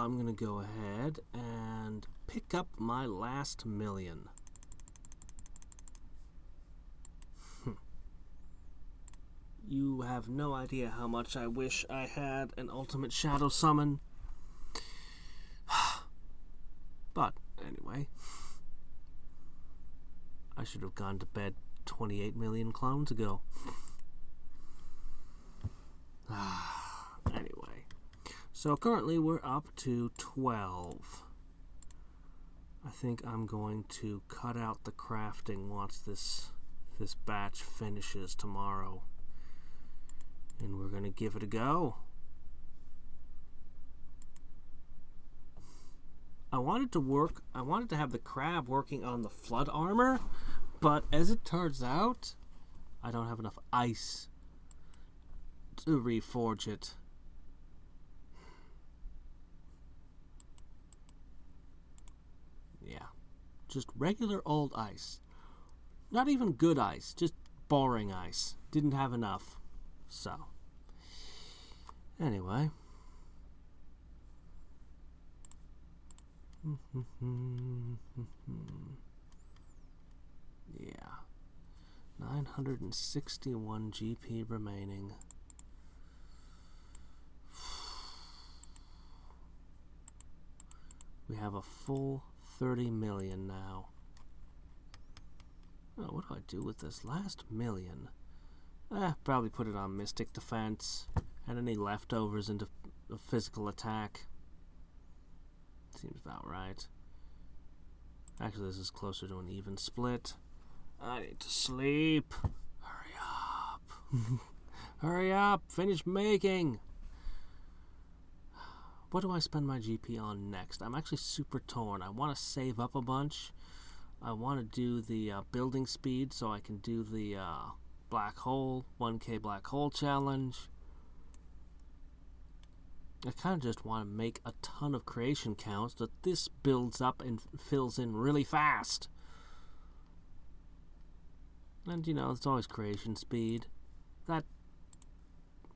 I'm going to go ahead and pick up my last million. You have no idea how much I wish I had an ultimate shadow summon. But anyway, I should have gone to bed 28 million clones ago. Anyway, so currently we're up to 12. I think I'm going to cut out the crafting once this batch finishes tomorrow. And we're going to give it a go. I wanted to have the crab working on the flood armor, but as it turns out, I don't have enough ice to reforge it. Yeah, just regular old ice. Not even good ice, just boring ice. Didn't have enough. So, anyway. Yeah. 961 GP remaining. We have a full 30 million now. Oh, what do I do with this last million? Probably put it on Mystic Defense and any leftovers into a physical attack. Seems about right. Actually, this is closer to an even split. I need to sleep. Hurry up. Hurry up. Finish making. What do I spend my GP on next? I'm actually super torn. I want to save up a bunch. I want to do the building speed so I can do the black hole, 1K black hole challenge. I kind of just want to make a ton of creation counts that this builds up and fills in really fast. And, you know, it's always creation speed. That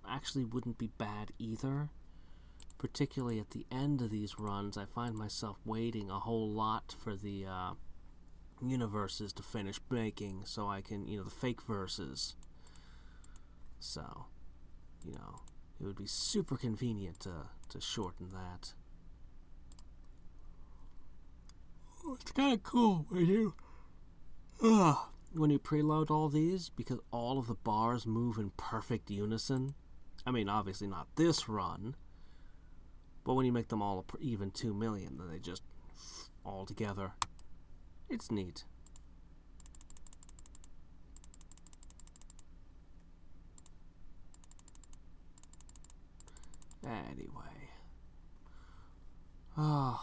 actually wouldn't be bad either. Particularly at the end of these runs, I find myself waiting a whole lot for the universes to finish making so I can, you know, the fake verses. So, you know, it would be super convenient to shorten that. Oh, it's kind of cool when you preload all these, because all of the bars move in perfect unison. I mean, obviously not this run, but when you make them all even 2 million, then they just all together. It's neat. Anyway. Oh.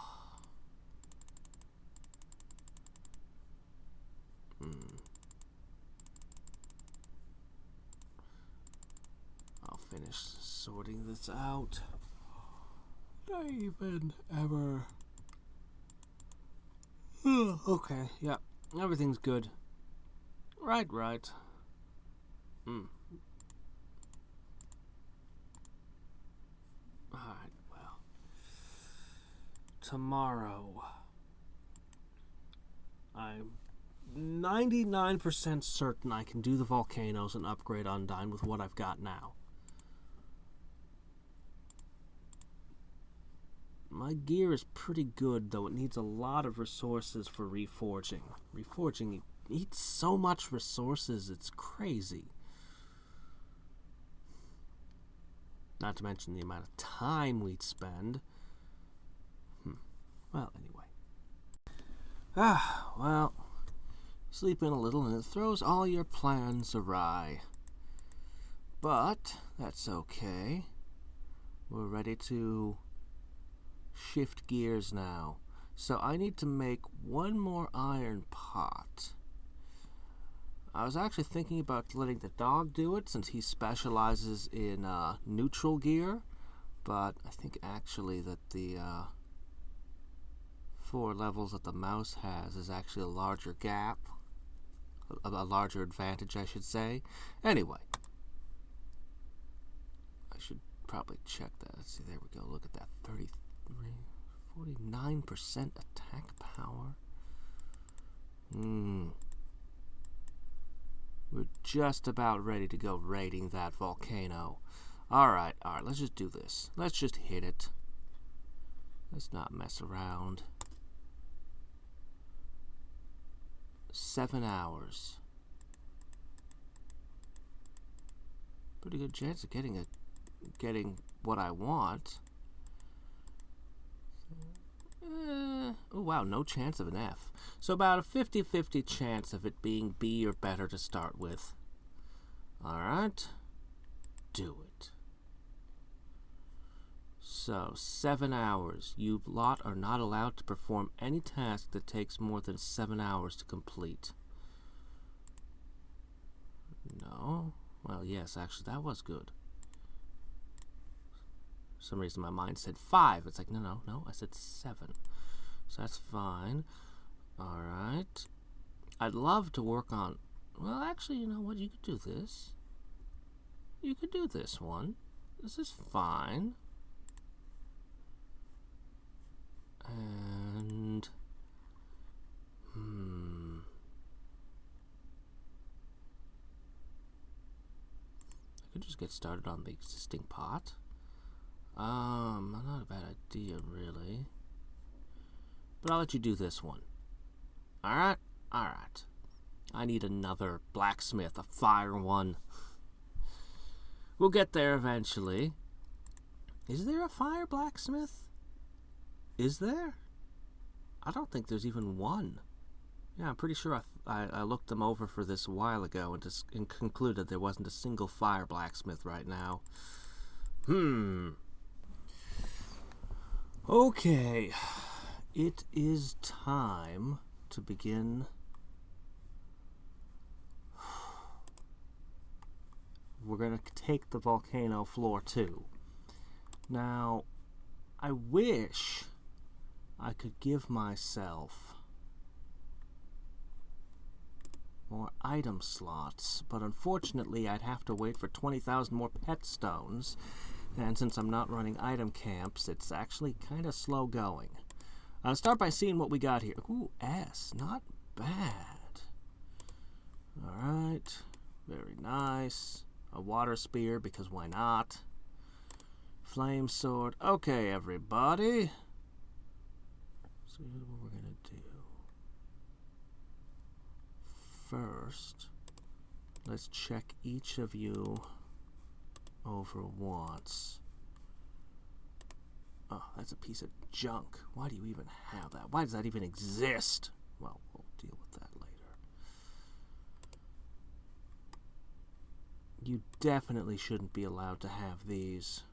I'll finish sorting this out. Not even ever. Okay, yeah. Everything's good. Right. Alright, well. Tomorrow. I'm 99% certain I can do the volcanoes and upgrade Undyne with what I've got now. My gear is pretty good, though it needs a lot of resources for reforging. Reforging eats so much resources, it's crazy. Not to mention the amount of time we'd spend. Well, anyway. Well, sleep in a little and it throws all your plans awry. But that's okay. We're ready to shift gears now. So I need to make one more iron pot. I was actually thinking about letting the dog do it since he specializes in neutral gear, but I think actually that the 4 levels that the mouse has is actually a larger gap, a larger advantage, I should say. Anyway, I should probably check that. Let's see, there we go. Look at that, 33. 49% attack power. We're just about ready to go raiding that volcano. Alright, let's just do this. Let's just hit it. Let's not mess around. 7 hours. Pretty good chance of getting what I want. Oh wow, no chance of an F. So about a 50-50 chance of it being B or better to start with. Alright. Do it. So, 7 hours. You lot are not allowed to perform any task that takes more than 7 hours to complete. No? Well, yes, actually, that was good. For some reason, my mind said 5. It's like, no, I said 7. So that's fine. Alright. I'd love to work on... Well, actually, you know what? You could do this. You could do this one. This is fine. And... I could just get started on the existing pot. Not a bad idea, really. But I'll let you do this one. Alright? Alright. I need another blacksmith, a fire one. We'll get there eventually. Is there a fire blacksmith? Is there? I don't think there's even one. Yeah, I'm pretty sure I looked them over for this a while ago and concluded there wasn't a single fire blacksmith right now. Okay. It is time to begin. We're going to take the volcano floor 2. Now, I wish I could give myself more item slots, but unfortunately I'd have to wait for 20,000 more pet stones, and since I'm not running item camps, it's actually kind of slow going. I'll start by seeing what we got here. Ooh, S, not bad. Alright, very nice. A water spear, because why not? Flame sword. Okay, everybody. So here's what we're going to do. First, let's check each of you over once. Oh, that's a piece of junk. Why do you even have that? Why does that even exist? Well, we'll deal with that later. You definitely shouldn't be allowed to have these.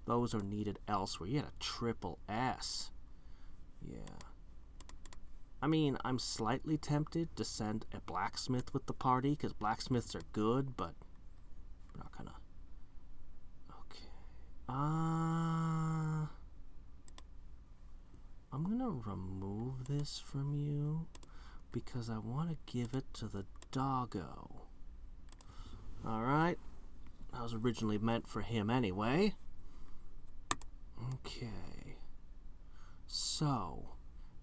Those are needed elsewhere. You had a triple S. Yeah. I mean, I'm slightly tempted to send a blacksmith with the party, because blacksmiths are good, but we're not gonna. Okay. I'm gonna remove this from you, because I want to give it to the doggo. Alright. That was originally meant for him anyway. Okay. So,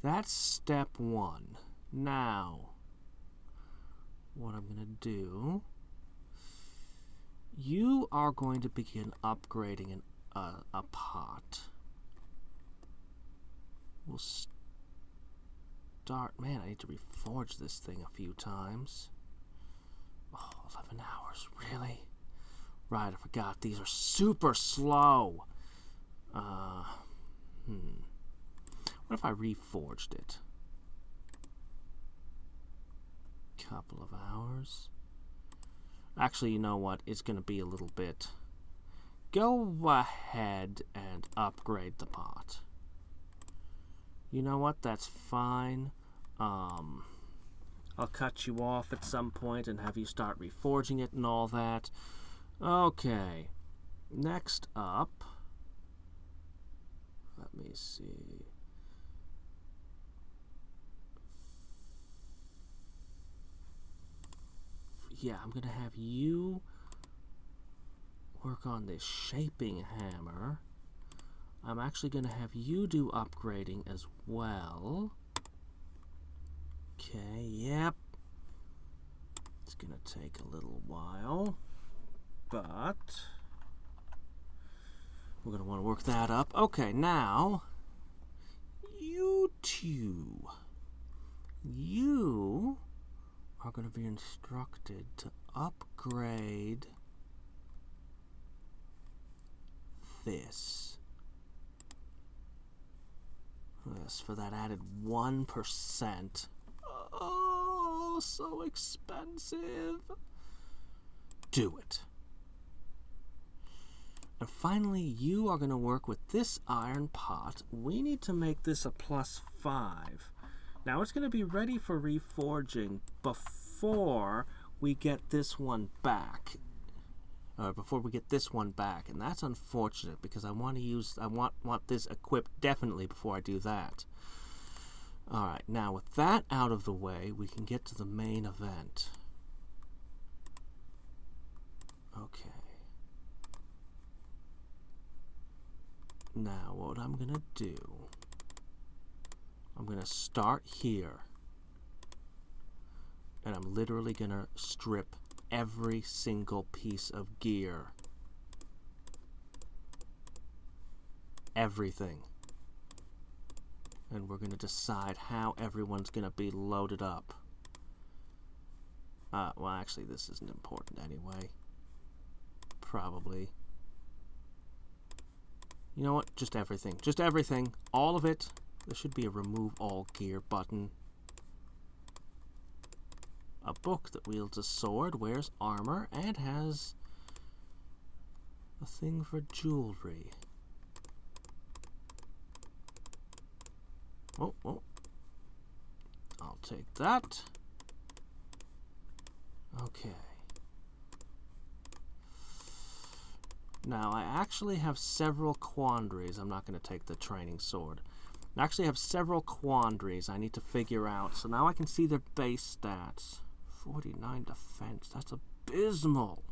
that's step 1. Now, what I'm going to do, you are going to begin upgrading a pot. We'll start, man, I need to reforge this thing a few times. Oh, 11 hours, really? Right, I forgot, these are super slow. What if I reforged it? Couple of hours. Actually, you know what? It's going to be a little bit. Go ahead and upgrade the pot. You know what? That's fine. I'll cut you off at some point and have you start reforging it and all that. Okay. Next up. Let me see. Yeah, I'm going to have you work on this shaping hammer. I'm actually going to have you do upgrading as well. Okay, yep. It's going to take a little while, but we're going to want to work that up. Okay, now, you two. You are going to be instructed to upgrade this. Yes, for that added 1%. Oh, so expensive. Do it. And finally, you are going to work with this iron pot. We need to make this a +5. Now it's going to be ready for reforging before we get this one back. Before we get this one back, and that's unfortunate because I want this equipped definitely before I do that. Alright, now with that out of the way, we can get to the main event. Okay. Now what I'm gonna do, I'm gonna start here, and I'm literally gonna strip every single piece of gear. Everything. And we're going to decide how everyone's going to be loaded up. Well, actually, this isn't important anyway. Probably. You know what? Just everything. Just everything. All of it. There should be a remove all gear button. A book that wields a sword, wears armor, and has a thing for jewelry. Oh, oh. I'll take that. Okay. Now, I actually have several quandaries. I'm not going to take the training sword. I actually have several quandaries I need to figure out. So now I can see their base stats. 49 defense. That's abysmal.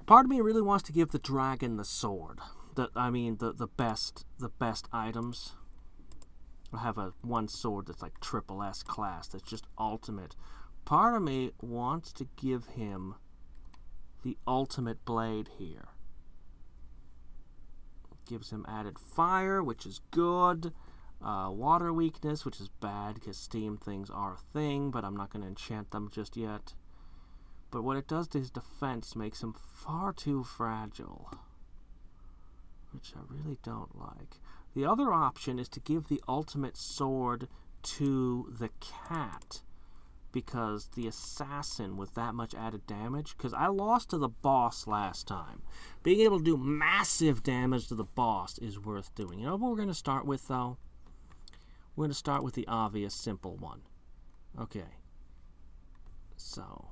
Part of me really wants to give the dragon the sword. The best items. I have one sword that's like triple S class. That's just ultimate. Part of me wants to give him the ultimate blade here. Gives him added fire, which is good. Water weakness, which is bad because steam things are a thing, but I'm not going to enchant them just yet. But what it does to his defense makes him far too fragile, which I really don't like. The other option is to give the ultimate sword to the cat, because the assassin with that much added damage, because I lost to the boss last time. Being able to do massive damage to the boss is worth doing. You know what we're going to start with, though? We're going to start with the obvious, simple one. Okay. So.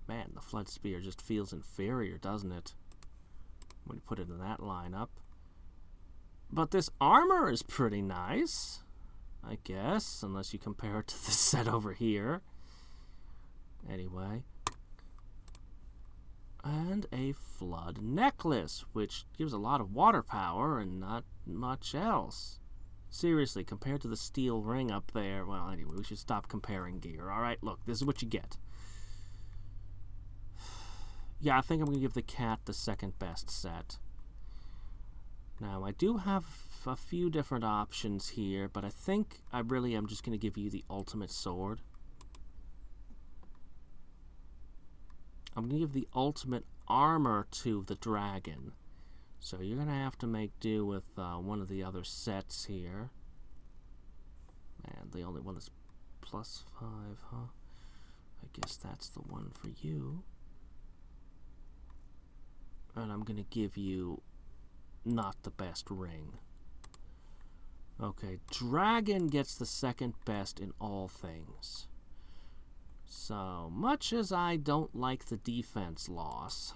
Man, the Flood Spear just feels inferior, doesn't it? When you put it in that lineup. But this armor is pretty nice, I guess, unless you compare it to the set over here. Anyway. And a Flood Necklace, which gives a lot of water power and not much else. Seriously, compared to the steel ring up there, well, anyway, we should stop comparing gear. Alright, look, this is what you get. Yeah, I think I'm going to give the cat the second best set. Now, I do have a few different options here, but I think I really am just going to give you the ultimate sword. I'm going to give the ultimate armor to the dragon. So you're going to have to make do with one of the other sets here. And the only one that's +5, huh? I guess that's the one for you. And I'm going to give you not the best ring. Okay, dragon gets the second best in all things. So, much as I don't like the defense loss,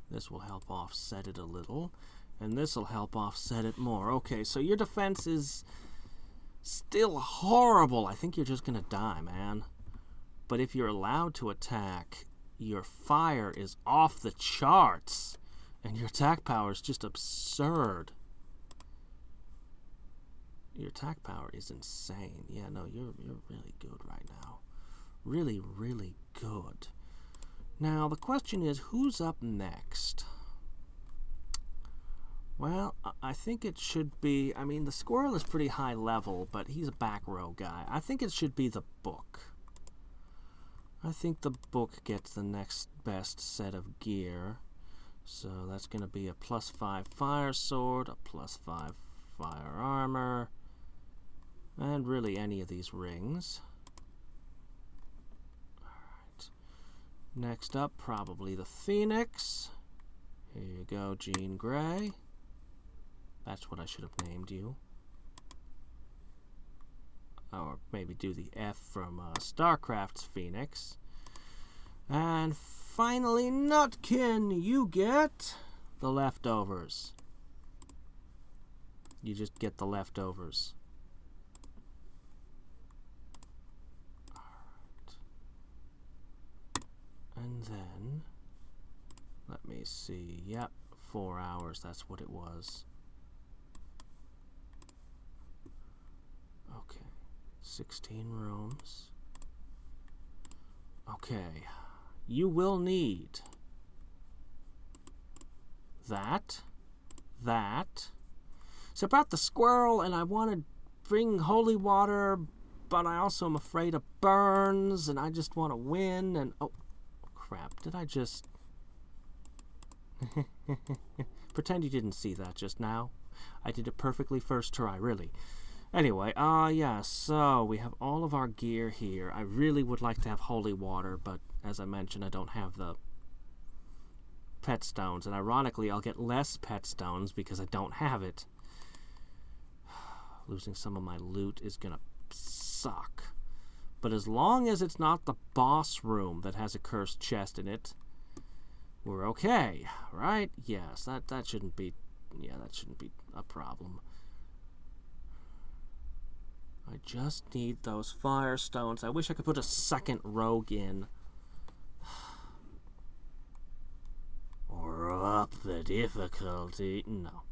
this will help offset it a little, and this will help offset it more. Okay, so your defense is still horrible. I think you're just going to die, man. But if you're allowed to attack, your fire is off the charts. And your attack power is just absurd. Your attack power is insane. Yeah, no, you're really good right now. Really, really good. Now, the question is, who's up next? Well, I think it should be... I mean, the squirrel is pretty high level, but he's a back row guy. I think it should be the book. I think the book gets the next best set of gear. So that's going to be a +5 fire sword, a +5 fire armor, and really any of these rings. Alright. Next up, probably the Phoenix. Here you go, Jean Grey. That's what I should have named you. Or maybe do the F from StarCraft's Phoenix. And finally, Nutkin, you get the leftovers. You just get the leftovers. Alright. And then, let me see. Yep, 4 hours, that's what it was. Okay, 16 rooms. Okay, you will need that. It's about the squirrel, and I want to bring holy water, but I also am afraid of burns, and I just want to win, and oh, crap, did I just... Pretend you didn't see that just now. I did it perfectly first try, really. Anyway, yeah, so we have all of our gear here. I really would like to have holy water, but as I mentioned, I don't have the pet stones. And ironically, I'll get less pet stones because I don't have it. Losing some of my loot is gonna suck. But as long as it's not the boss room that has a cursed chest in it, we're okay, right? Yes, that shouldn't be, yeah, that shouldn't be a problem. I just need those fire stones. I wish I could put a second rogue in. Or up the difficulty. No.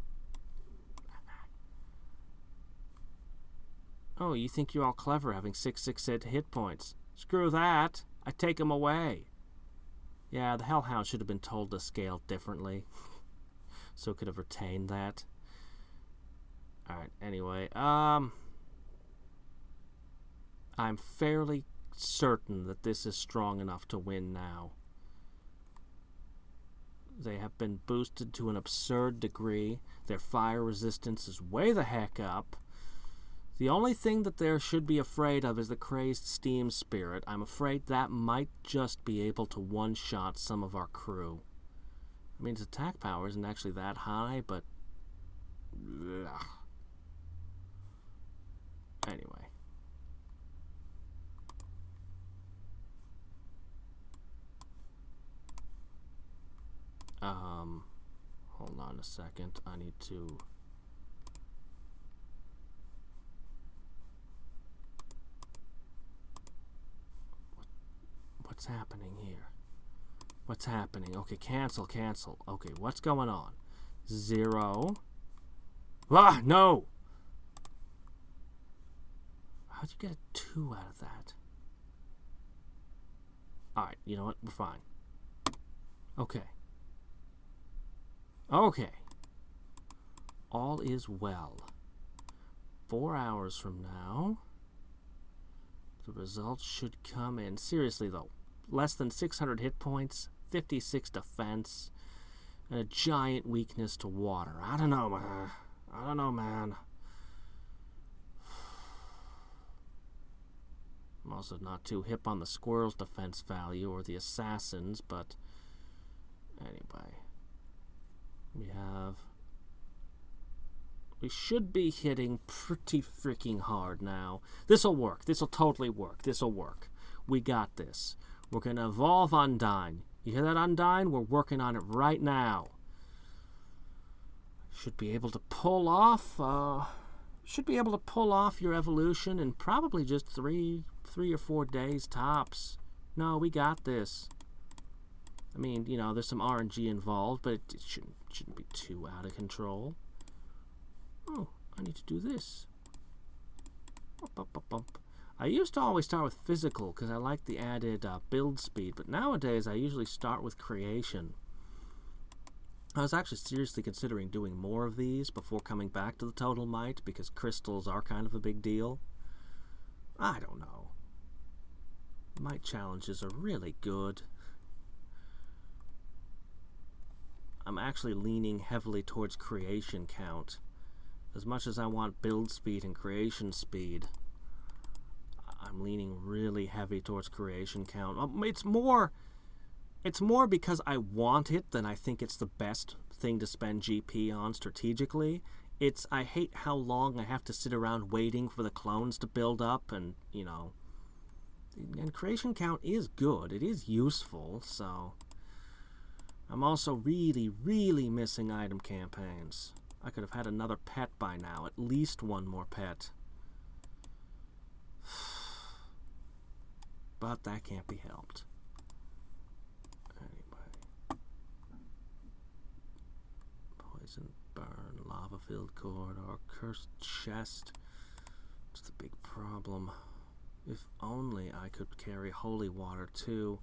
Oh, you think you're all clever having 666 hit points. Screw that. I take them away. Yeah, the Hellhound should have been told to scale differently. So it could have retained that. Alright, anyway. I'm fairly certain that this is strong enough to win now. They have been boosted to an absurd degree. Their fire resistance is way the heck up. The only thing that they should be afraid of is the crazed steam spirit. I'm afraid that might just be able to one-shot some of our crew. I mean, its attack power isn't actually that high, but... Ugh. Anyway. Hold on a second. I need to... What's happening here? What's happening? Okay, cancel. Okay, what's going on? 0. Ah, no! How'd you get a 2 out of that? Alright, you know what? We're fine. Okay. Okay. All is well. 4 hours from now, the results should come in. Seriously, though. Less than 600 hit points, 56 defense, and a giant weakness to water. I don't know, man. I'm also not too hip on the squirrel's defense value or the assassin's, but anyway. We should be hitting pretty freaking hard now. This'll work. This'll totally work. This'll work. We got this. We're going to evolve Undyne. You hear that, Undyne? We're working on it right now. Should be able to pull off your evolution in probably just three or 4 days tops. No, we got this. I mean, you know, there's some RNG involved, but it shouldn't be too out of control. Oh, I need to do this. I used to always start with physical because I like the added build speed, but nowadays I usually start with creation. I was actually seriously considering doing more of these before coming back to the Total Might because crystals are kind of a big deal. I don't know. Might challenges are really good. I'm actually leaning heavily towards creation count. As much as I want build speed and creation speed, I'm leaning really heavy towards creation count. It's more because I want it than I think it's the best thing to spend GP on strategically. I hate how long I have to sit around waiting for the clones to build up, and, you know, and creation count is good. It is useful, so I'm also really, really missing item campaigns. I could have had another pet by now, at least one more pet. But that can't be helped. Anyway. Poison, burn, lava-filled corridor, cursed chest. It's the big problem. If only I could carry holy water too.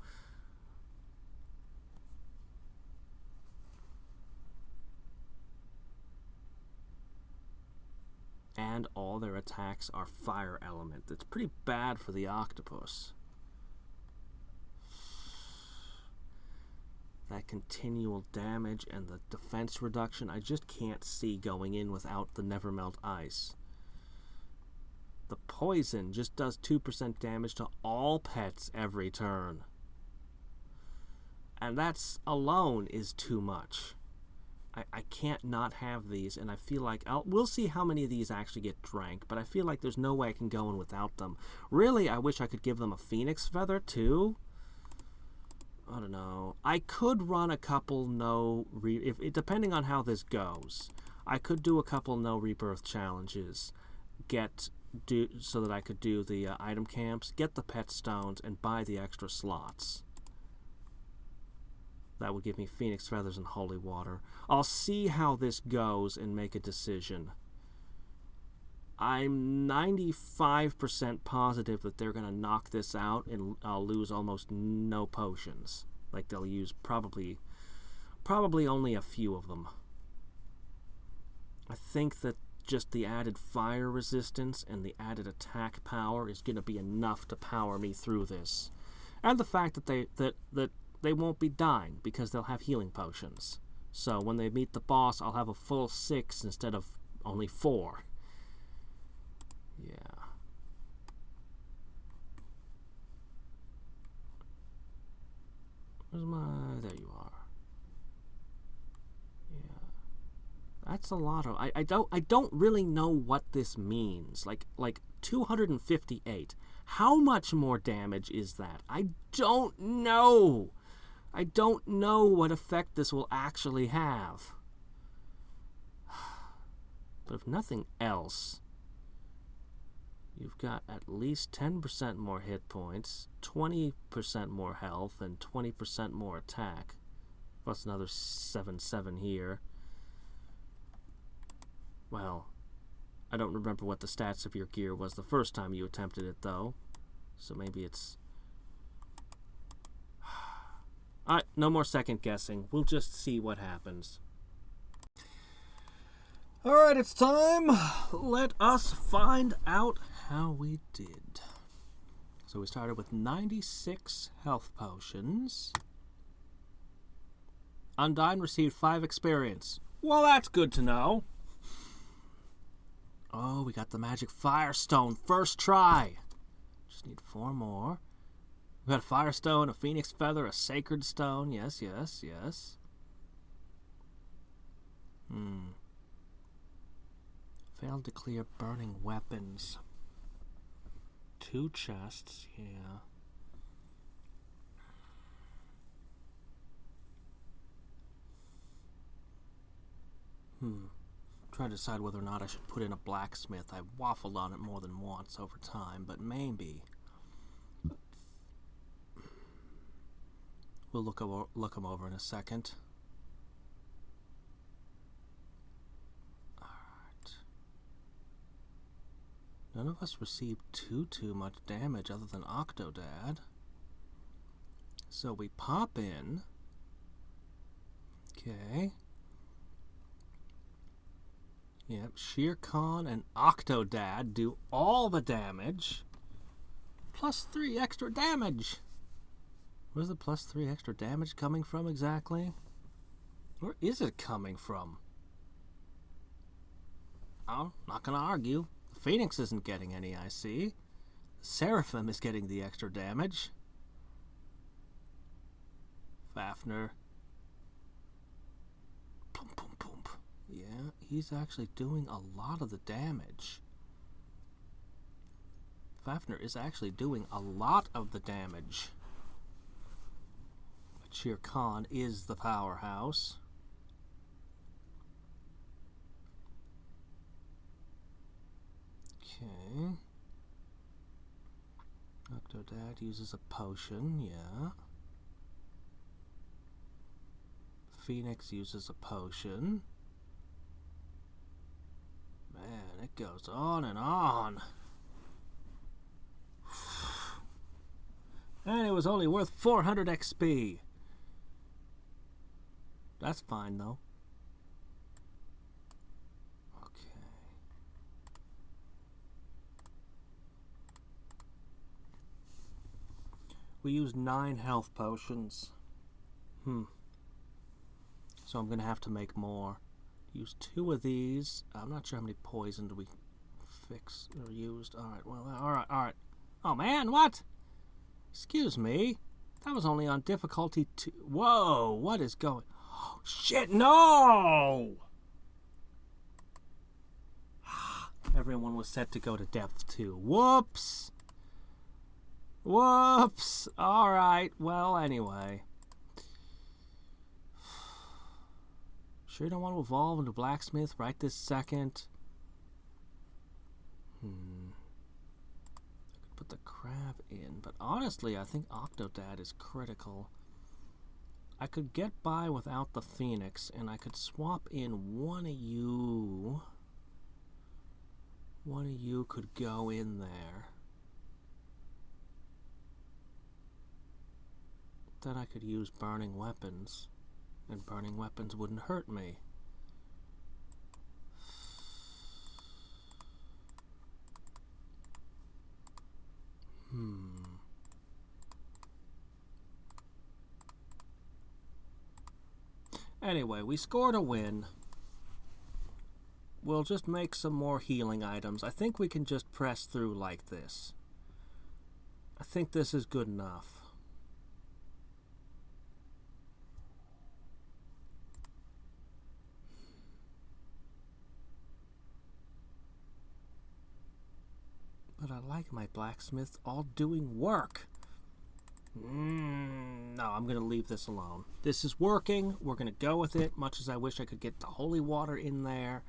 And all their attacks are fire element. That's pretty bad for the octopus. That continual damage and the defense reduction, I just can't see going in without the Nevermelt Ice. The poison just does 2% damage to all pets every turn. And that's alone is too much. I can't not have these, and I feel like we'll see how many of these actually get drank, but I feel like there's no way I can go in without them. Really, I wish I could give them a Phoenix Feather, too. I don't know. I could run a couple depending on how this goes. I could do a couple no rebirth challenges, so that I could do the item camps, get the pet stones, and buy the extra slots. That would give me Phoenix Feathers and Holy Water. I'll see how this goes and make a decision. I'm 95% positive that they're going to knock this out and I'll lose almost no potions. Like, they'll use probably only a few of them. I think that just the added fire resistance and the added attack power is going to be enough to power me through this. And the fact that they won't be dying because they'll have healing potions. So when they meet the boss, I'll have a full 6 instead of only 4. Yeah. Where's my... There you are. Yeah. That's a lot of... I don't really know what this means. Like 258. How much more damage is that? I don't know. I don't know what effect this will actually have. But if nothing else, you've got at least 10% more hit points, 20% more health, and 20% more attack. Plus another 7/7 here. Well, I don't remember what the stats of your gear was the first time you attempted it, though. So maybe it's... Alright, no more second guessing. We'll just see what happens. Alright, it's time. Let us find out how we did. So we started with 96 health potions. Undyne received 5 experience. Well, that's good to know. Oh, we got the magic Firestone. First try. Just need 4 more. We got a Firestone, a Phoenix Feather, a Sacred Stone. Yes, yes, yes. Failed to clear burning weapons. 2 chests, yeah. Trying to decide whether or not I should put in a blacksmith. I waffled on it more than once over time, but maybe. We'll look them over in a second. Alright. None of us received too much damage other than Octodad. So we pop in. Okay. Yep, Shere Khan and Octodad do all the damage. +3 extra damage. Where's the +3 extra damage coming from exactly? Where is it coming from? Oh, not gonna argue. The Phoenix isn't getting any, I see. The Seraphim is getting the extra damage. Fafnir. Boom, boom, boom. Yeah, he's actually doing a lot of the damage. Fafnir is actually doing a lot of the damage. But Shere Khan is the powerhouse. Okay. Octodad uses a potion, yeah. Phoenix uses a potion. Man, it goes on and on. And it was only worth 400 XP. That's fine, though. Okay. We used 9 health potions. So I'm going to have to make more. Use 2 of these. I'm not sure how many poisoned we fixed or used. Alright, well, alright. Oh, man, what? Excuse me. That was only on difficulty 2. Whoa, what is going... Oh, shit, no! Everyone was set to go to depth 2. Whoops! Whoops! Alright, well, anyway. Sure you don't want to evolve into blacksmith right this second? I could put the crab in, but honestly, I think Octodad is critical. I could get by without the Phoenix, and I could swap in one of you. One of you could go in there. Then I could use burning weapons. And burning weapons wouldn't hurt me. Anyway, we scored a win. We'll just make some more healing items. I think we can just press through like this. I think this is good enough. But I like my blacksmiths all doing work. No, I'm going to leave this alone. This is working. We're going to go with it, much as I wish I could get the holy water in there.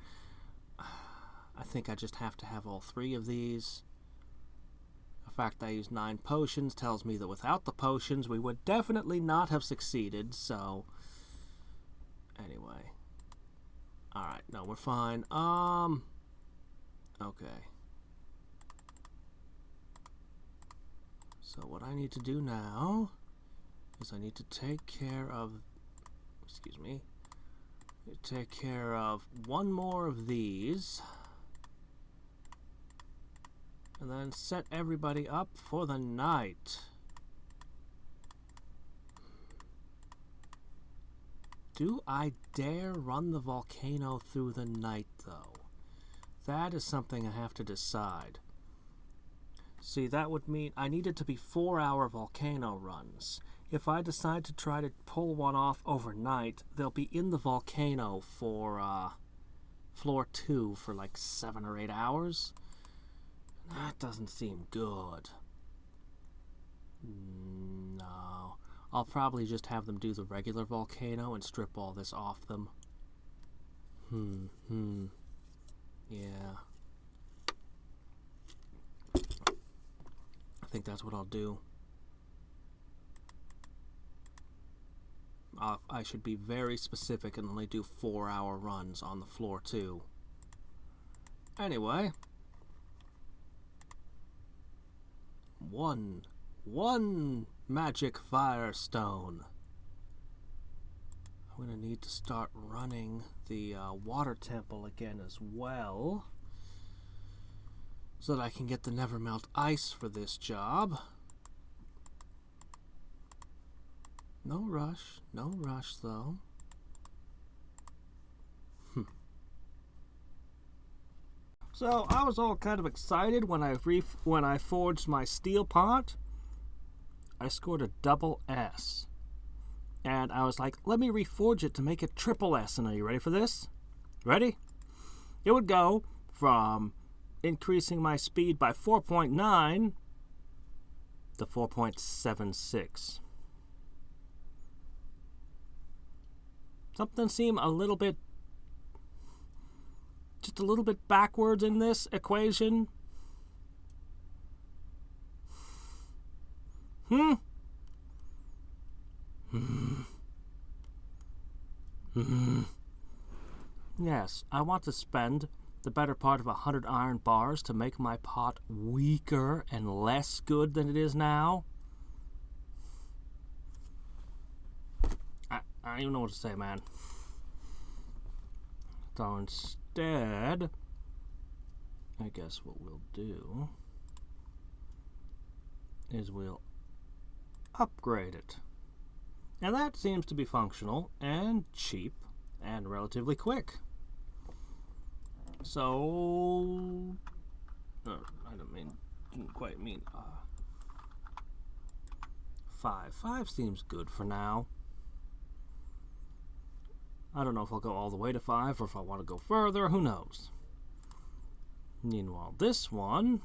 I think I just have to have all 3 of these. The fact that I used 9 potions tells me that without the potions, we would definitely not have succeeded, so... Anyway. Alright, no, we're fine. Okay. So what I need to do now is I need to take care of, take care of 1 more of these, and then set everybody up for the night. Do I dare run the volcano through the night, though? That is something I have to decide. See, that would mean I need it to be 4-hour volcano runs. If I decide to try to pull one off overnight, they'll be in the volcano for, floor 2 for like 7 or 8 hours. That doesn't seem good. No. I'll probably just have them do the regular volcano and strip all this off them. Yeah. I think that's what I'll do. I should be very specific and only do 4-hour runs on the floor too. Anyway, one magic firestone. I'm gonna need to start running the water temple again as well, so that I can get the never melt ice for this job. No rush though. So I was all kind of excited when I forged my steel pot. I scored a double S. And I was like, let me reforge it to make it triple S. And are you ready for this? Ready? It would go from increasing my speed by 4.9 to 4.76. Something seemed just a little bit backwards in this equation. Yes, I want to spend the better part of 100 iron bars to make my pot weaker and less good than it is now. I don't even know what to say, man. So instead, I guess what we'll do is we'll upgrade it. And that seems to be functional and cheap and relatively quick. So, didn't quite mean 5. 5 seems good for now. I don't know if I'll go all the way to 5 or if I want to go further, who knows. Meanwhile, this one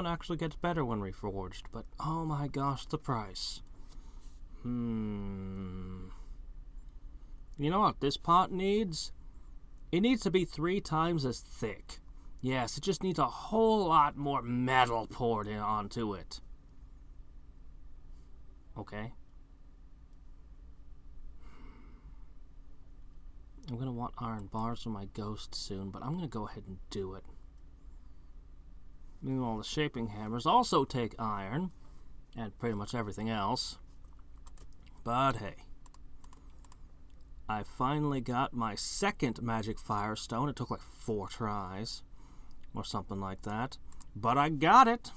actually gets better when reforged, but oh my gosh, the price. You know what this pot needs? It needs to be 3 times as thick. Yes, it just needs a whole lot more metal poured in onto it. Okay. I'm going to want iron bars for my ghost soon, but I'm going to go ahead and do it. Meanwhile, the shaping hammers also take iron, and pretty much everything else. But hey, I finally got my second magic firestone. It took like 4 tries, or something like that. But I got it!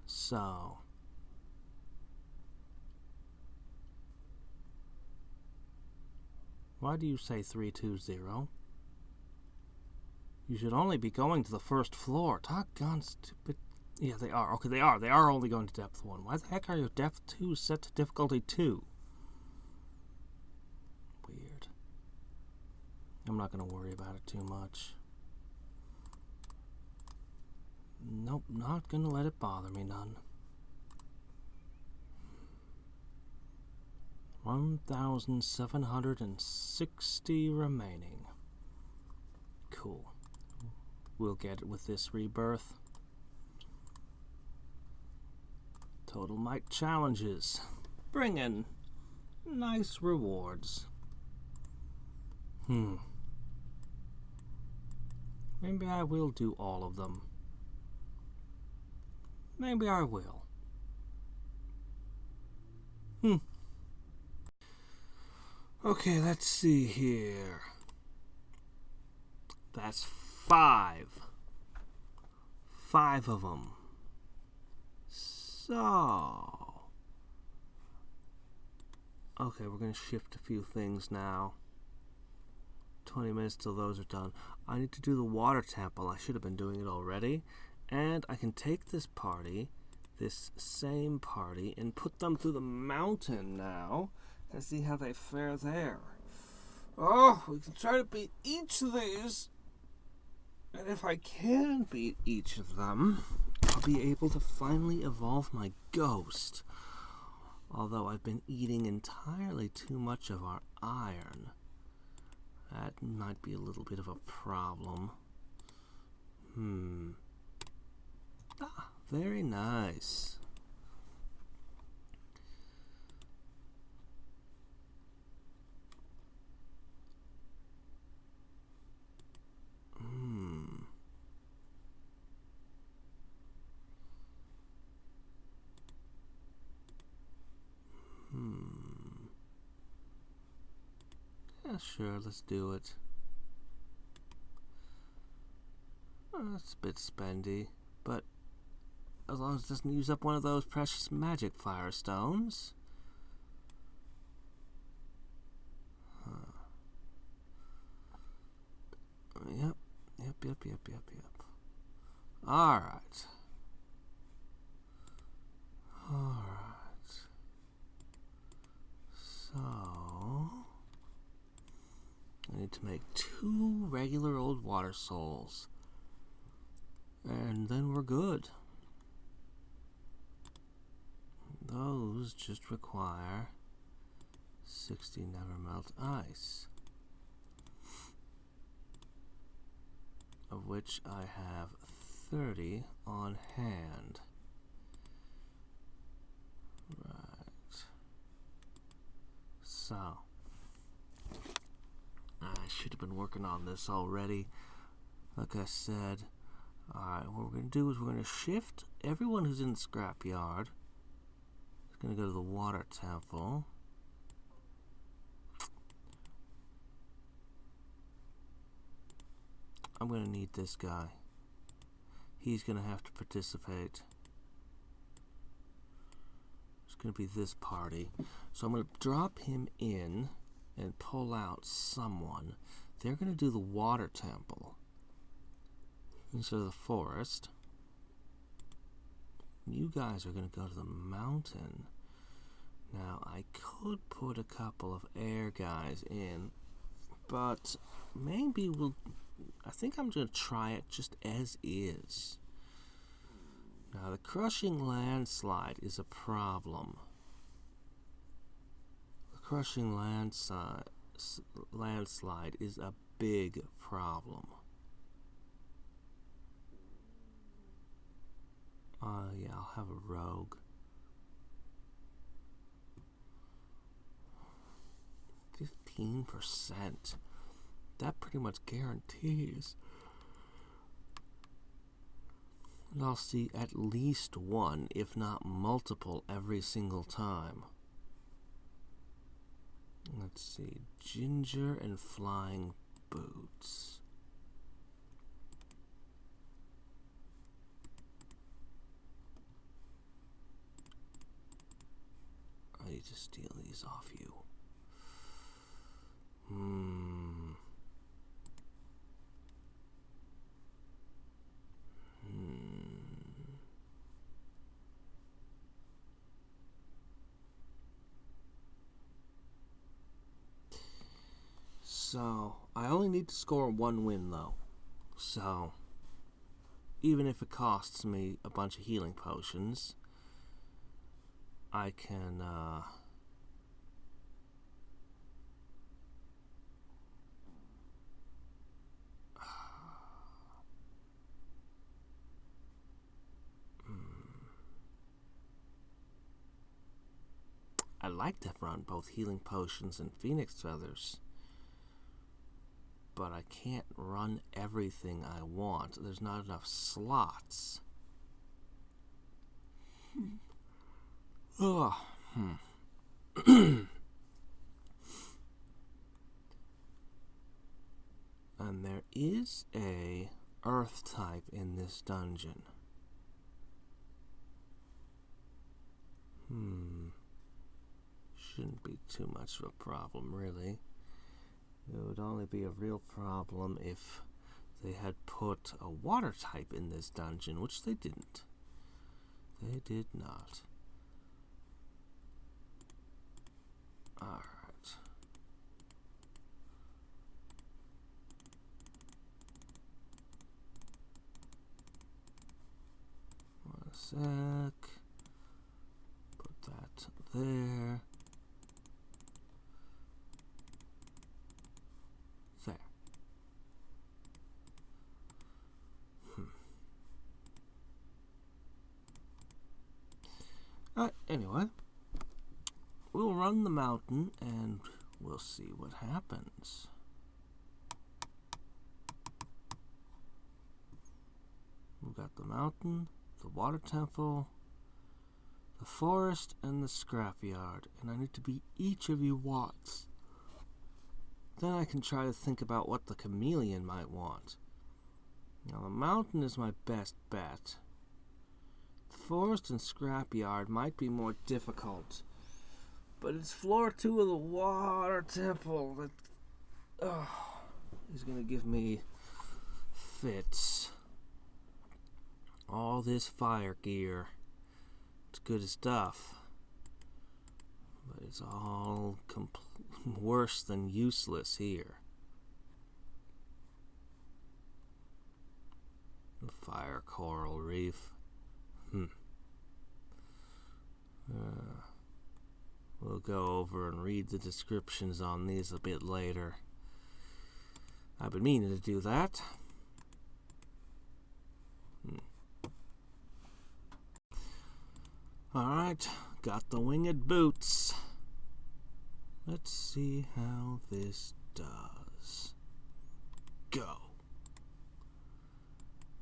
So, why do you say 320? You should only be going to the first floor. Doggone stupid. Yeah, they are. Okay, they are. They are only going to depth 1. Why the heck are your depth 2 set to difficulty 2? Weird. I'm not going to worry about it too much. Nope, not going to let it bother me none. 1,760 remaining. Cool. We'll get it with this rebirth. Total Might challenges. Bring in nice rewards. Maybe I will do all of them. Maybe I will. Okay, let's see here. That's 5. 5 of them. So, okay, we're going to shift a few things now. 20 minutes till those are done. I need to do the water temple. I should have been doing it already. And I can take this same party, and put them through the mountain now and see how they fare there. Oh, we can try to beat each of these. And if I can beat each of them, I'll be able to finally evolve my ghost. Although I've been eating entirely too much of our iron. That might be a little bit of a problem. Ah, very nice. Yeah, sure, let's do it. It's a bit spendy, but as long as it doesn't use up one of those precious magic firestones. Yep. Alright. So, I need to make 2 regular old water souls. And then we're good. Those just require 60 never melt ice, of which I have 30 on hand. Right. So, I should have been working on this already. Like I said, alright, what we're going to do is we're going to shift everyone who's in the scrapyard. Is going to go to the water temple. I'm going to need this guy. He's going to have to participate. It's going to be this party. So I'm going to drop him in and pull out someone. They're going to do the water temple instead of the forest. You guys are going to go to the mountain. Now, I could put a couple of air guys in, but maybe I think I'm going to try it just as is. Now, the crushing landslide is a problem. The crushing landslide is a big problem. Yeah, I'll have a rogue. 15%. That pretty much guarantees that I'll see at least one, if not multiple, every single time. Let's see. Ginger and flying boots. I need to steal these off you. So, I only need to score 1 win though. So, even if it costs me a bunch of healing potions, I can, I like to run both healing potions and phoenix feathers, but I can't run everything I want. There's not enough slots. And there is a earth type in this dungeon. Shouldn't be too much of a problem, really. It would only be a real problem if they had put a water type in this dungeon, which they didn't. They did not. Alright. One sec. Put that there. There. Anyway, we'll run the mountain and we'll see what happens. We've got the mountain, the water temple, the forest, and the scrapyard. And I need to beat each of you Watts. Then I can try to think about what the chameleon might want. Now, the mountain is my best bet. The forest and scrapyard might be more difficult. But it's floor 2 of the water temple that is going to give me fits. All this fire gear. It's good stuff. But it's all worse than useless here. The fire coral reef. We'll go over and read the descriptions on these a bit later. I've been meaning to do that. Alright, got the winged boots. Let's see how this does. Go.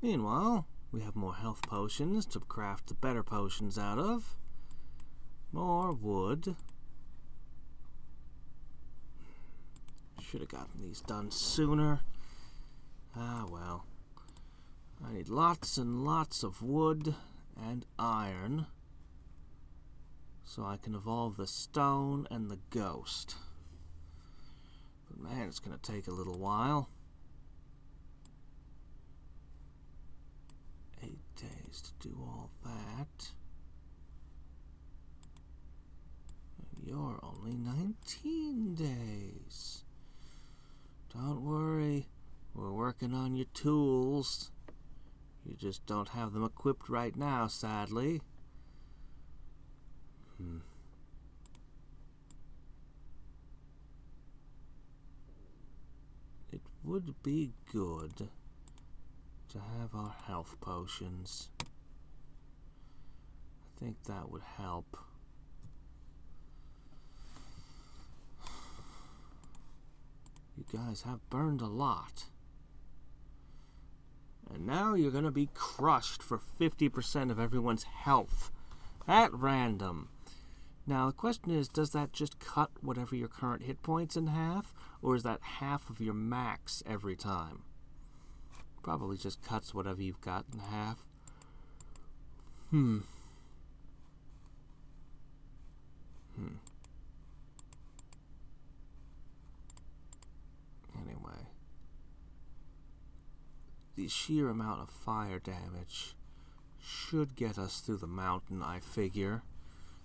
Meanwhile, we have more health potions to craft the better potions out of. More wood. Should have gotten these done sooner. Ah, well. I need lots and lots of wood and iron so I can evolve the stone and the ghost. But man, it's going to take a little while. 8 days to do all that. And you're only 19 days. Don't worry, we're working on your tools. You just don't have them equipped right now, sadly. It would be good to have our health potions. I think that would help. You guys have burned a lot. And now you're going to be crushed for 50% of everyone's health at random. Now the question is, does that just cut whatever your current hit points in half? Or is that half of your max every time? Probably just cuts whatever you've got in half. Anyway. The sheer amount of fire damage should get us through the mountain, I figure.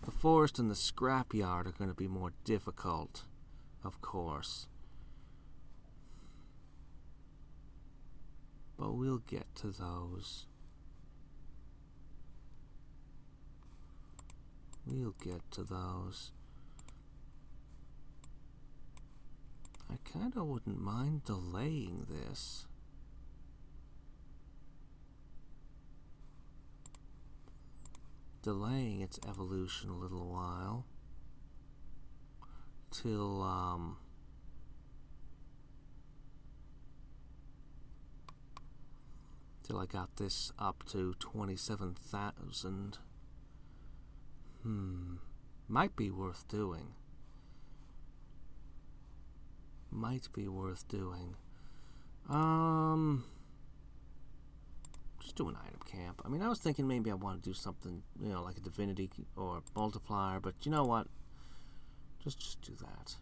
The forest and the scrapyard are going to be more difficult, of course. But we'll get to those. We'll get to those. I kind of wouldn't mind delaying this. Delaying its evolution a little while till I got this up to 27,000. Might be worth doing. Might be worth doing. Just do an item camp. I mean, I was thinking maybe I want to do something, you know, like a divinity or multiplier, but you know what? Just do that.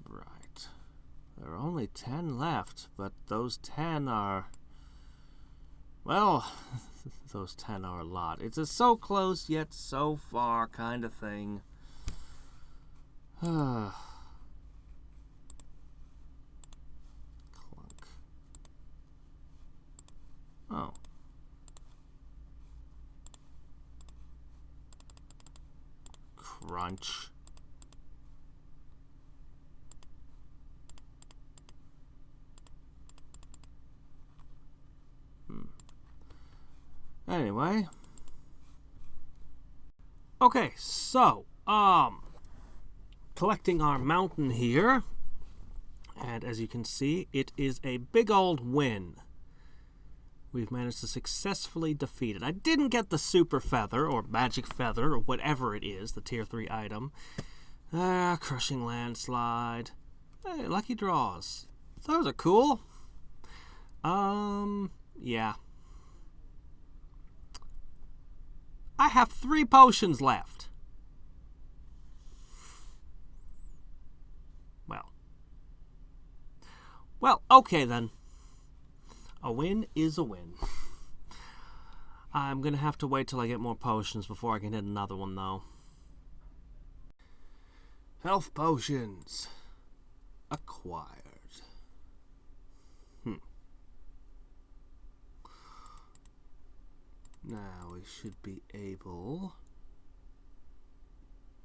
Right. There are only 10 left, but those 10 are... Well, those 10 are a lot. It's a so close yet so far kind of thing. Clunk. Oh. Crunch. Anyway. Okay, so, collecting our mountain here. And as you can see, it is a big old win. We've managed to successfully defeat it. I didn't get the super feather, or magic feather, or whatever it is, the tier 3 item. Crushing landslide. Hey, lucky draws. Those are cool. Yeah. I have 3 potions left. Well, okay then. A win is a win. I'm gonna have to wait till I get more potions before I can hit another one, though. Health potions. Acquired. Now we should be able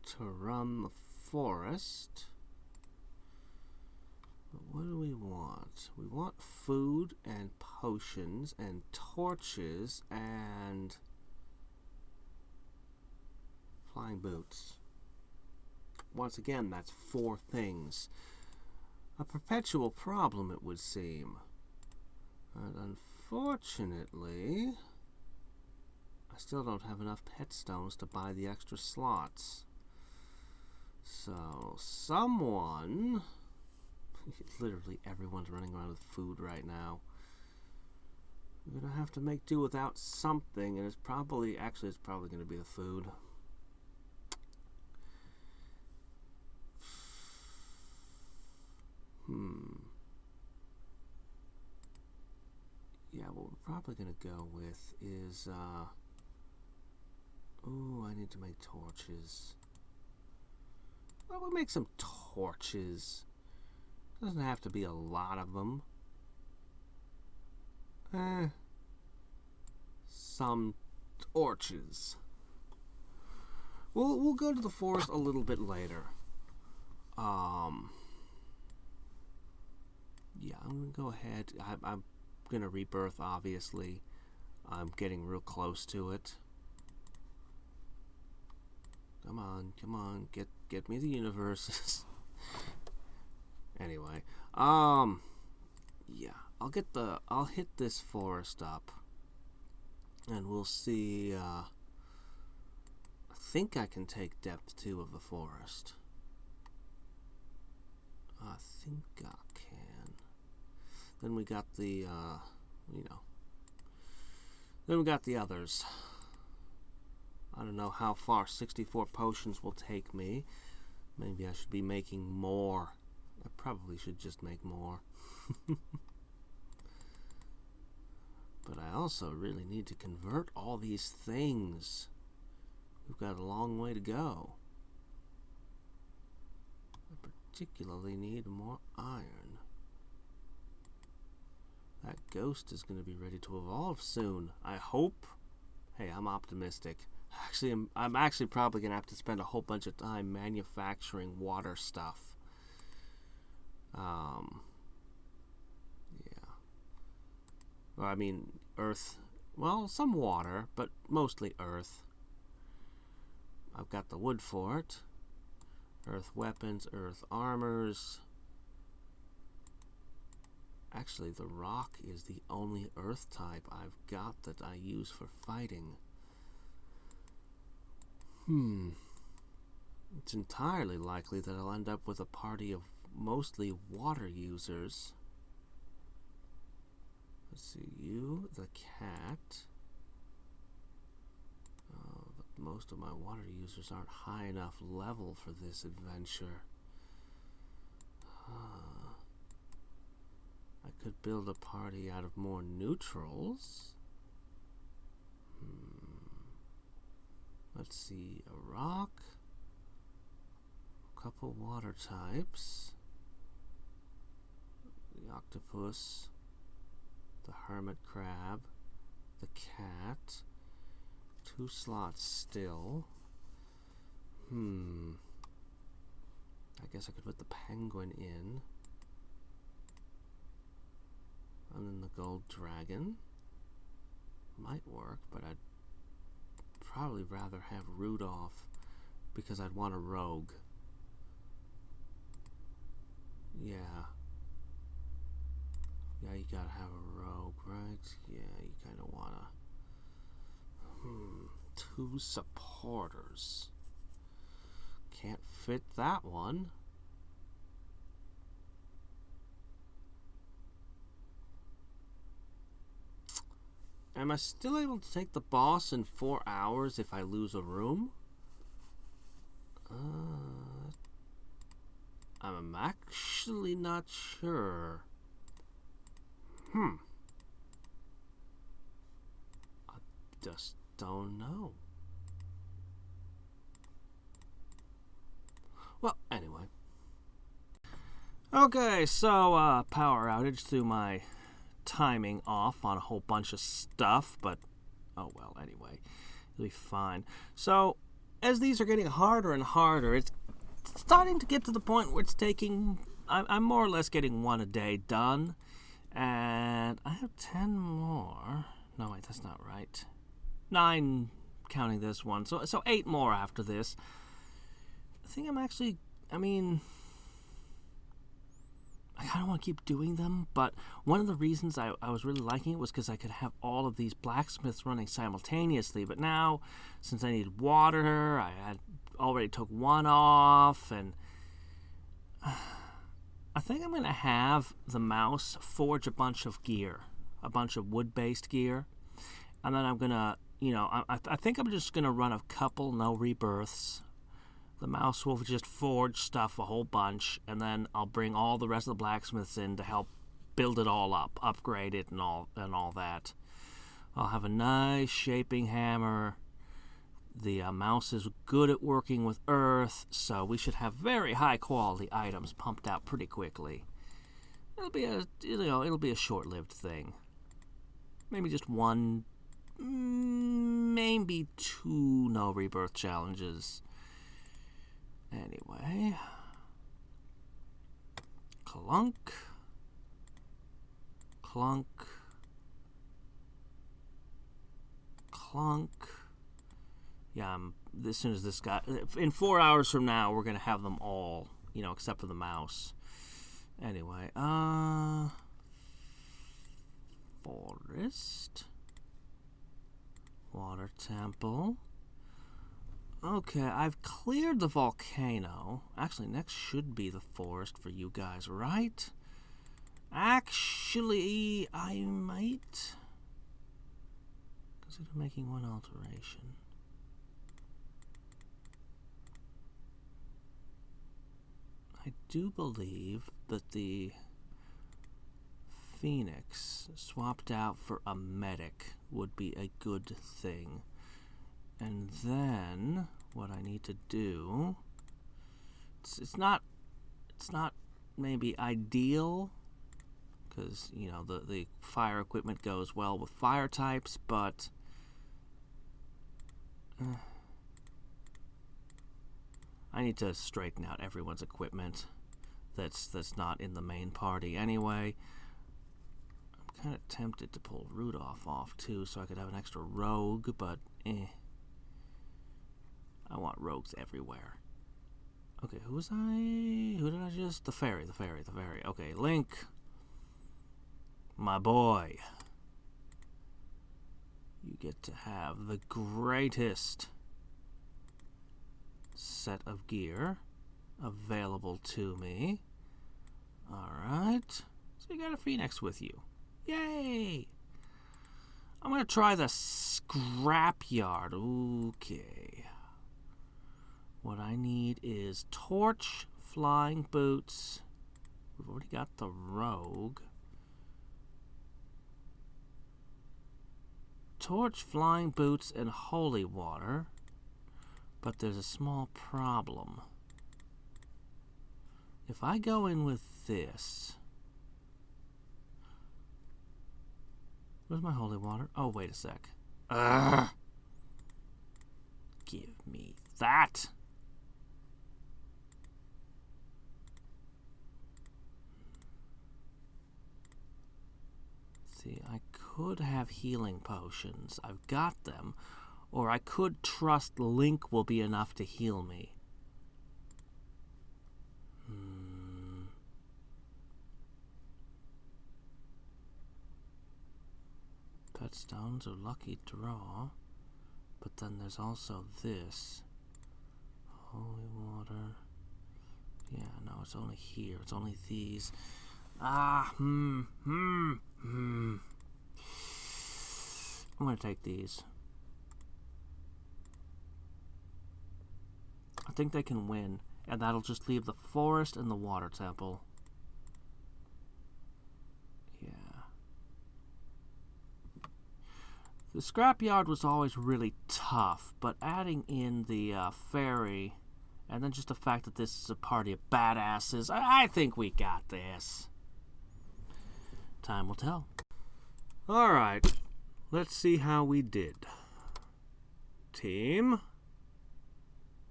to run the forest. But what do we want? We want food and potions and torches and flying boots. Once again, that's 4 things. A perpetual problem, it would seem. But unfortunately, I still don't have enough pet stones to buy the extra slots. So, someone... Literally everyone's running around with food right now. We're gonna have to make do without something, and it's probably gonna be the food. Yeah, what we're probably gonna go with is ooh, I need to make torches. Well, we'll make some torches. Doesn't have to be a lot of them. Some torches. We'll go to the forest a little bit later. Yeah, I'm gonna go ahead. I'm gonna rebirth, obviously. I'm getting real close to it. Come on, get me the universes. Anyway, yeah, I'll hit this forest up, and we'll see. I think I can take depth 2 of the forest. I think I can. Then we got the, then we got the others. I don't know how far 64 potions will take me. Maybe I should be making more. I probably should just make more. But I also really need to convert all these things. We've got a long way to go. I particularly need more iron. That ghost is going to be ready to evolve soon. I hope. Hey, I'm optimistic. Actually, I'm actually probably going to have to spend a whole bunch of time manufacturing water stuff. Yeah. Or, I mean, earth. Well, some water, but mostly earth. I've got the wood for it. Earth weapons, earth armors. Actually, the rock is the only earth type I've got that I use for fighting. It's entirely likely that I'll end up with a party of mostly water users. Let's see, you, the cat. Oh, but most of my water users aren't high enough level for this adventure. I could build a party out of more neutrals. Let's see, a rock, a couple water types, the octopus, the hermit crab, the cat, 2 slots still. I guess I could put the penguin in. And then the gold dragon. might work, but I'd probably rather have Rudolph because I'd want a rogue. Yeah. Yeah, you gotta have a rogue, right? Yeah, you kinda wanna... 2 supporters. Can't fit that one. Am I still able to take the boss in 4 hours if I lose a room? I'm actually not sure. I just don't know. Well, anyway. Okay, so power outage through my timing off on a whole bunch of stuff, but oh well, anyway, it'll be fine. So as these are getting harder and harder, it's starting to get to the point where it's taking, I'm more or less getting 1 a day done, and I have 10 more. No, wait, that's not right. 9 counting this one, so 8 more after this. I think I'm actually, I kind of want to keep doing them, but one of the reasons I was really liking it was because I could have all of these blacksmiths running simultaneously. But now, since I need water, I had already took 1 off, and I think I'm going to have the mouse forge a bunch of gear, a bunch of wood-based gear, and then I'm going to, I think I'm just going to run a couple no rebirths. The mouse will just forge stuff a whole bunch, and then I'll bring all the rest of the blacksmiths in to help build it all up, upgrade it, and all that. I'll have a nice shaping hammer. The mouse is good at working with earth, so we should have very high quality items pumped out pretty quickly. It'll be a short-lived thing. Maybe just 1, maybe 2 no rebirth challenges. Anyway, clunk, clunk, clunk. Yeah, as soon as this guy, in 4 hours from now, we're gonna have them all, except for the mouse. Anyway, forest, water temple. Okay, I've cleared the volcano. Actually, next should be the forest for you guys, right? Actually, I might consider making 1 alteration. I do believe that the Phoenix swapped out for a medic would be a good thing. And then what I need to do, it's not maybe ideal, because the fire equipment goes well with fire types, but I need to straighten out everyone's equipment that's not in the main party anyway. I'm kind of tempted to pull Rudolph off too, so I could have an extra rogue, but I want rogues everywhere. Okay, who did I just... The fairy. Okay, Link. My boy. You get to have the greatest set of gear available to me. Alright. So you got a Phoenix with you. Yay! I'm gonna try the scrapyard. Okay. What I need is torch, flying boots. We've already got the rogue. Torch, flying boots, and holy water. But there's a small problem. If I go in with this... Where's my holy water? Oh, wait a sec. Give me that. See, I could have healing potions. I've got them. Or I could trust Link will be enough to heal me. Petstones are lucky draw. But then there's also this. Holy water. Yeah, no, it's only here. It's only these. I'm gonna take these. I think they can win, and that'll just leave the forest and the water temple. Yeah. The scrapyard was always really tough, but adding in the ferry, and then just the fact that this is a party of badasses, I think we got this. Time will tell. Alright, let's see how we did. Team.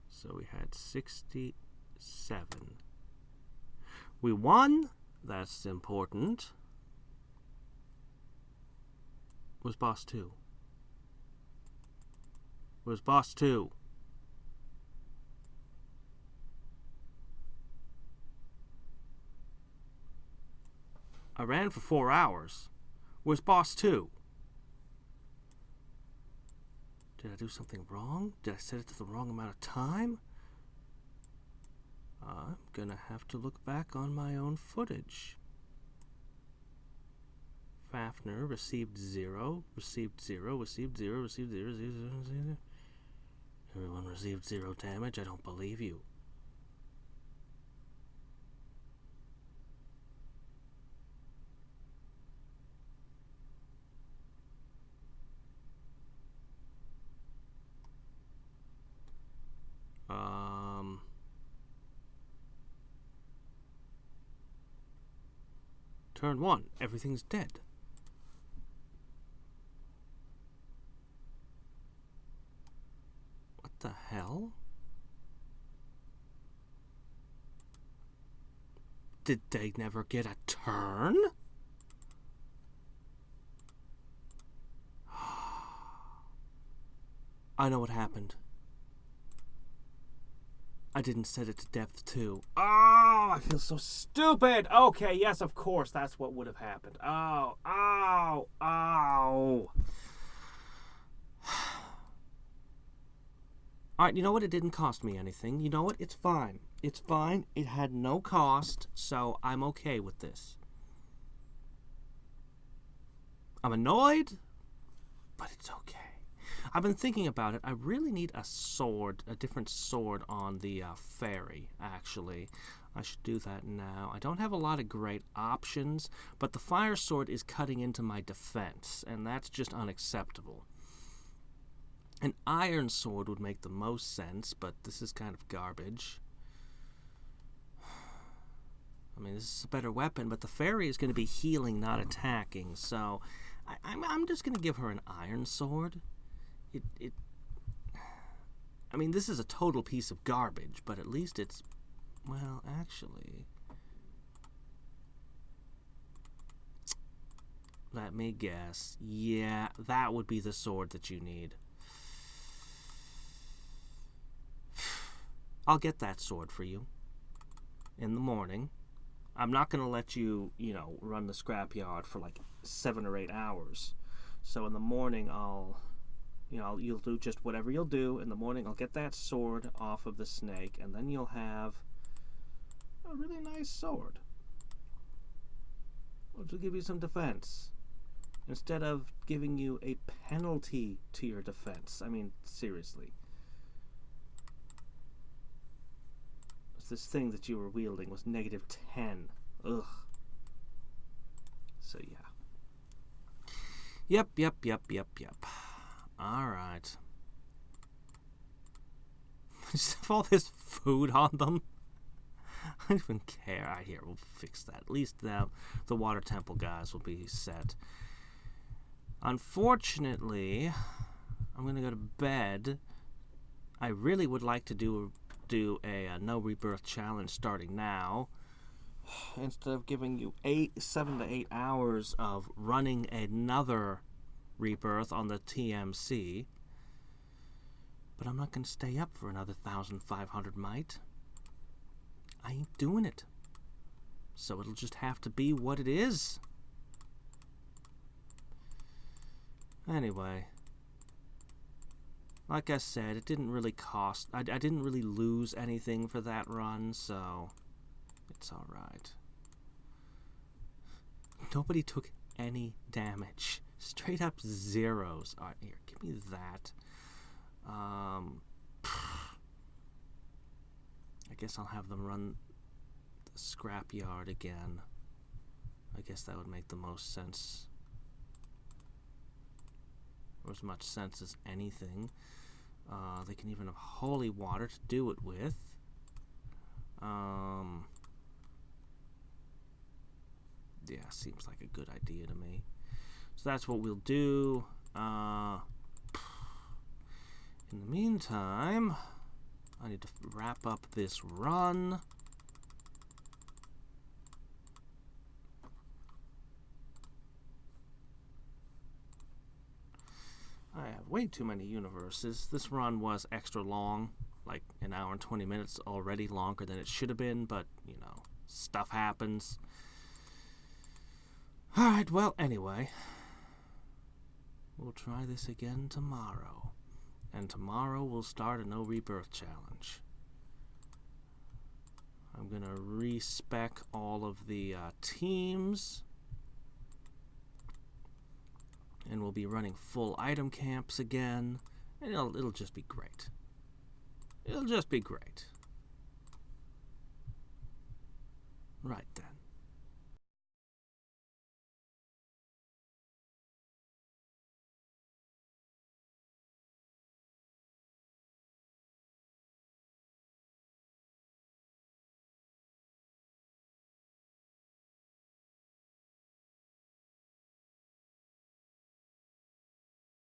So we had 67. We won. That's important. Where's boss 2? Where's boss 2? I ran for 4 hours. Where's boss 2? Did I do something wrong? Did I set it to the wrong amount of time? I'm gonna have to look back on my own footage. Fafnir received 0, received 0, received 0, received 0, 0, 0, 0. Everyone received 0 damage. I don't believe you. Turn 1. Everything's dead. What the hell? Did they never get a turn? I know what happened. I didn't set it to depth 2. Oh, I feel so stupid. Okay, yes, of course, that's what would have happened. Oh, ow, ow. Alright, you know what? It didn't cost me anything. You know what? It's fine. It's fine. It had no cost, so I'm okay with this. I'm annoyed, but it's okay. I've been thinking about it. I really need a sword, a different sword on the ferry, actually. I should do that now. I don't have a lot of great options, but the fire sword is cutting into my defense, and that's just unacceptable. An iron sword would make the most sense, but this is kind of garbage. I mean, this is a better weapon, but the fairy is going to be healing, not attacking, so I'm just going to give her an iron sword. I mean, this is a total piece of garbage, but at least it's, well, actually, let me guess. Yeah, that would be the sword that you need. I'll get that sword for you in the morning. I'm not going to let you, run the scrapyard for like 7 or 8 hours. So in the morning, you'll do just whatever you'll do. In the morning, I'll get that sword off of the snake, and then you'll have a really nice sword, which will give you some defense, instead of giving you a penalty to your defense. I mean, seriously. This thing that you were wielding was -10. Ugh. So, yeah. Yep. Alright. Just have all this food on them. I don't even care. Alright, here, we'll fix that. At least the water temple guys will be set. Unfortunately, I'm going to go to bed. I really would like to do a no rebirth challenge starting now. instead of giving you 7 to 8 hours of running another rebirth on the TMC. But I'm not going to stay up for another 1,500 might. I ain't doing it. So it'll just have to be what it is. Anyway, like I said, it didn't really cost... I didn't really lose anything for that run, so it's alright. Nobody took any damage. Straight up zeros. Alright, here, give me that. I guess I'll have them run the scrapyard again. I guess that would make the most sense. Or as much sense as anything. They can even have holy water to do it with. Yeah, seems like a good idea to me. So that's what we'll do. In the meantime, I need to wrap up this run. I have way too many universes. This run was extra long, like an hour and 20 minutes already, longer than it should have been, but, you know, stuff happens. Alright, well, anyway, we'll try this again tomorrow. And tomorrow we'll start a no rebirth challenge. I'm going to respec all of the teams. And we'll be running full item camps again. And it'll just be great. It'll just be great. Right then.